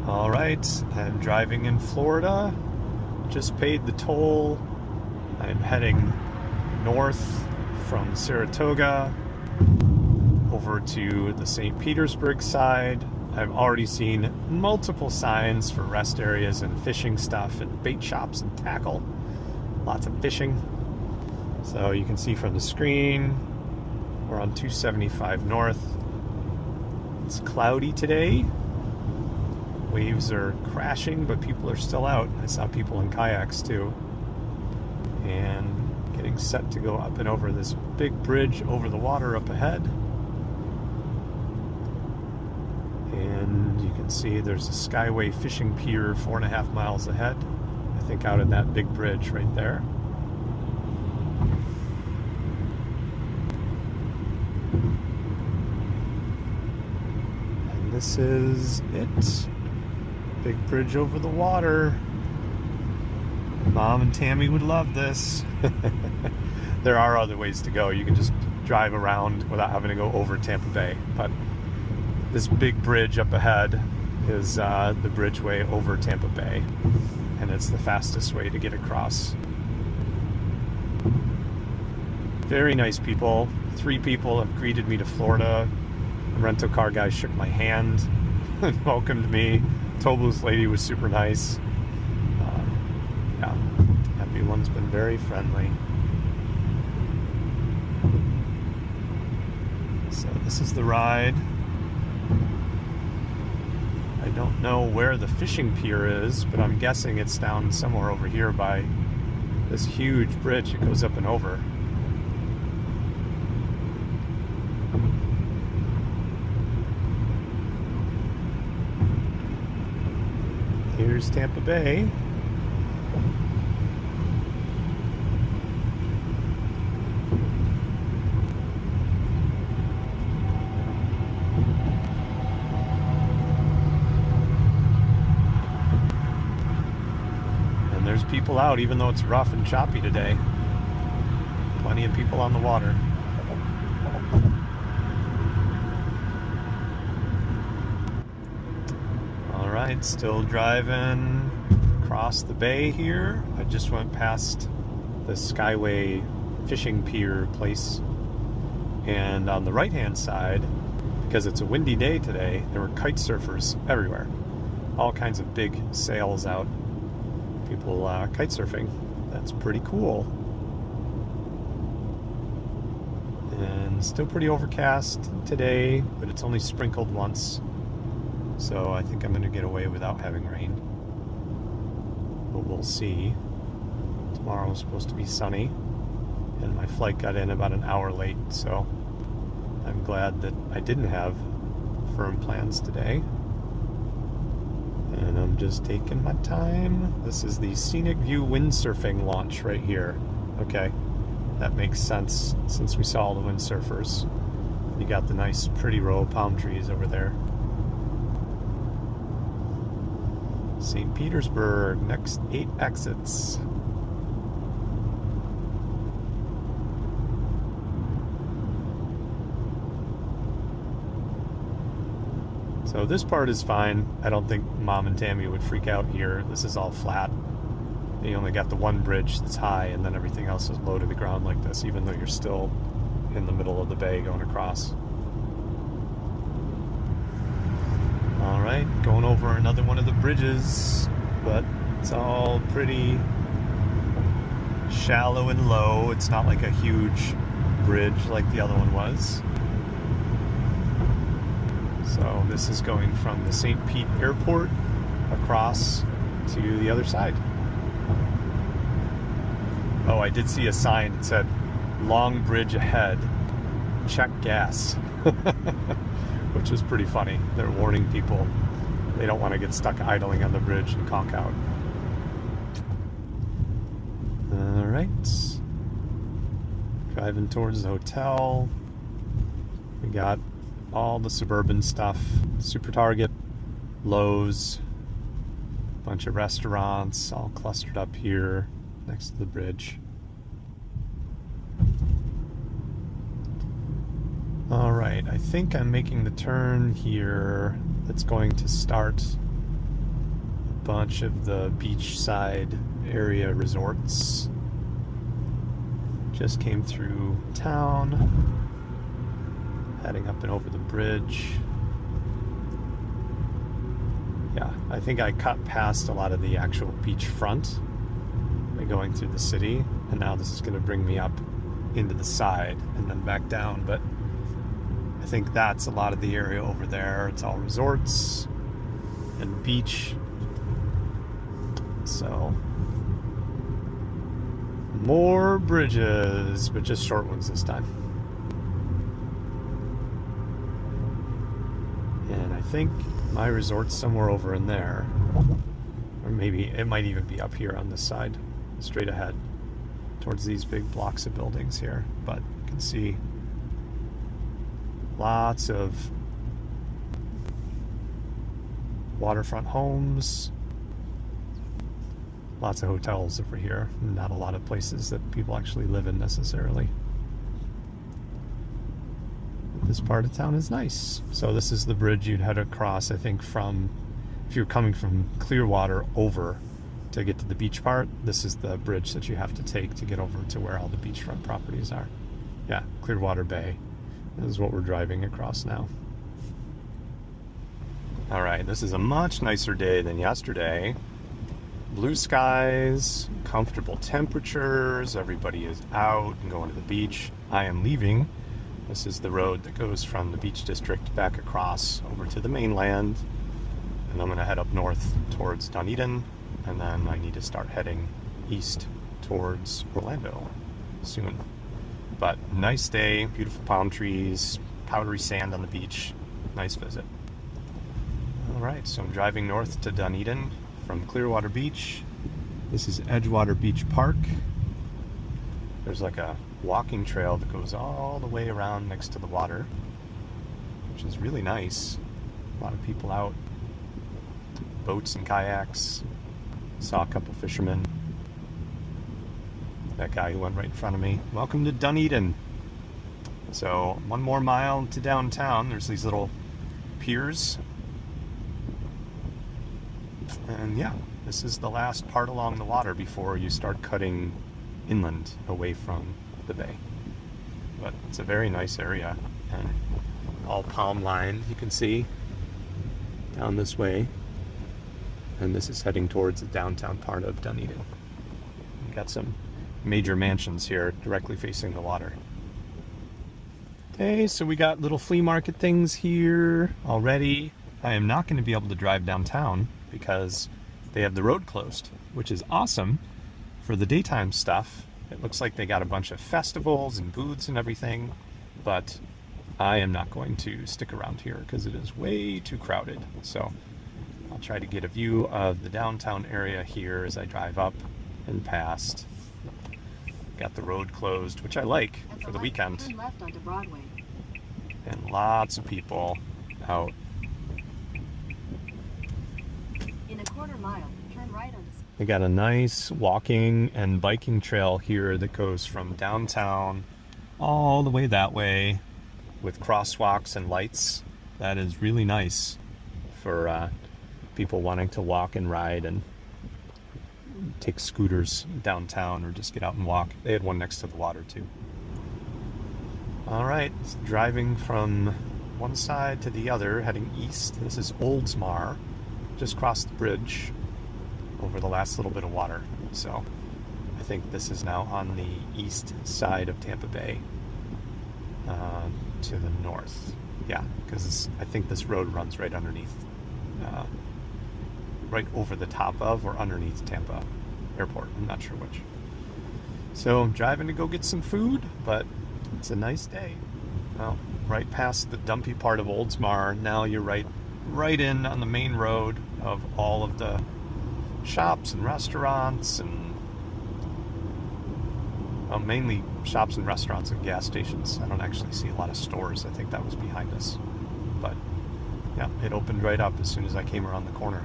All right, I'm driving in Florida. Just paid the toll. I'm heading north from Saratoga over to the St. Petersburg side. I've already seen multiple signs for rest areas and fishing stuff and bait shops and tackle. Lots of fishing. So you can see from the screen, we're on 275 north. It's cloudy today. Waves are crashing, but people are still out. I saw people in kayaks too. And getting set to go up and over this big bridge over the water up ahead. And you can see there's a Skyway fishing pier 4.5 miles ahead. I think out at that big bridge right there. And this is it. Big bridge over the water. Mom and Tammy would love this. There are other ways to go. You can just drive around without having to go over Tampa Bay. But this big bridge up ahead is the bridgeway over Tampa Bay. And it's the fastest way to get across. Very nice people. 3 people have greeted me to Florida. The rental car guy shook my hand and welcomed me. Tow booth lady was super nice. Yeah, everyone's been very friendly. So this is the ride. I don't know where the fishing pier is, but I'm guessing it's down somewhere over here by this huge bridge that goes up and over. Here's Tampa Bay. And there's people out, even though it's rough and choppy today. Plenty of people on the water. Alright, still driving across the bay here. I just went past the Skyway fishing pier place. And on the right hand side, because it's a windy day today, there were kite surfers everywhere. All kinds of big sails out. People kite surfing. That's pretty cool. And still pretty overcast today, but it's only sprinkled once. So I think I'm going to get away without having rain. But we'll see. Tomorrow is supposed to be sunny. And my flight got in about an hour late, so I'm glad that I didn't have firm plans today. And I'm just taking my time. This is the Scenic View windsurfing launch right here. Okay, that makes sense since we saw all the windsurfers. You got the nice pretty row of palm trees over there. St. Petersburg, next 8 exits. So this part is fine. I don't think Mom and Tammy would freak out here. This is all flat. You only got the one bridge that's high, and then everything else is low to the ground like this, even though you're still in the middle of the bay going across. Alright, going over another one of the bridges, but it's all pretty shallow and low. It's not like a huge bridge like the other one was. So this is going from the St. Pete Airport across to the other side. Oh, I did see a sign that said, "Long bridge ahead, check gas." Which was pretty funny. They're warning people they don't want to get stuck idling on the bridge and conk out. Alright. Driving towards the hotel. We got all the suburban stuff. Super Target, Lowe's, bunch of restaurants all clustered up here next to the bridge. Alright, I think I'm making the turn here that's going to start bunch of the beachside area resorts. Just came through town, heading up and over the bridge. Yeah, I think I cut past a lot of the actual beachfront by going through the city, and now this is going to bring me up into the side and then back down, but I think that's a lot of the area over there. It's all resorts and beach. So more bridges, but just short ones this time. And I think my resort's somewhere over in there. Or maybe it might even be up here on this side, straight ahead towards these big blocks of buildings here. But you can see lots of waterfront homes, lots of hotels over here, not a lot of places that people actually live in necessarily. This part of town is nice. So this is the bridge you'd head across, I think, from, if you're coming from Clearwater over to get to the beach part, this is the bridge that you have to take to get over to where all the beachfront properties are. Yeah, Clearwater Bay. This is what we're driving across now. All right, this is a much nicer day than yesterday. Blue skies, comfortable temperatures, everybody is out and going to the beach. I am leaving. This is the road that goes from the beach district back across over to the mainland. And I'm gonna head up north towards Dunedin, and then I need to start heading east towards Orlando soon. But nice day, beautiful palm trees, powdery sand on the beach, nice visit. All right, so I'm driving north to Dunedin from Clearwater Beach. This is Edgewater Beach Park. There's like a walking trail that goes all the way around next to the water, which is really nice. A lot of people out, boats and kayaks. Saw a couple fishermen. That guy who went right in front of me. Welcome to Dunedin. So 1 more mile to downtown. There's these little piers. And yeah, this is the last part along the water before you start cutting inland away from the bay. But it's a very nice area and all palm lined, you can see down this way. And this is heading towards the downtown part of Dunedin. We've got some major mansions here directly facing the water. Okay, so we got little flea market things here already. I am not going to be able to drive downtown because they have the road closed, which is awesome for the daytime stuff. It looks like they got a bunch of festivals and booths and everything, but I am not going to stick around here because it is way too crowded. So I'll try to get a view of the downtown area here as I drive up and past. Got the road closed, which I like for the weekend. Turn left onto Broadway. And lots of people out. In a quarter mile, turn right on this. We got a nice walking and biking trail here that goes from downtown all the way that way with crosswalks and lights. That is really nice for people wanting to walk and ride and take scooters downtown or just get out and walk. They had one next to the water too. All right, driving from one side to the other, heading east. This is Oldsmar, just crossed the bridge over the last little bit of water. So I think this is now on the east side of Tampa Bay to the north. Yeah, because I think this road runs right underneath, right over the top of or underneath Tampa Airport. I'm not sure which. So I'm driving to go get some food, but it's a nice day. Well, right past the dumpy part of Oldsmar, now you're right in on the main road of all of the shops and restaurants and mainly shops and restaurants and gas stations. I don't actually see a lot of stores. I think that was behind us. But yeah, it opened right up as soon as I came around the corner.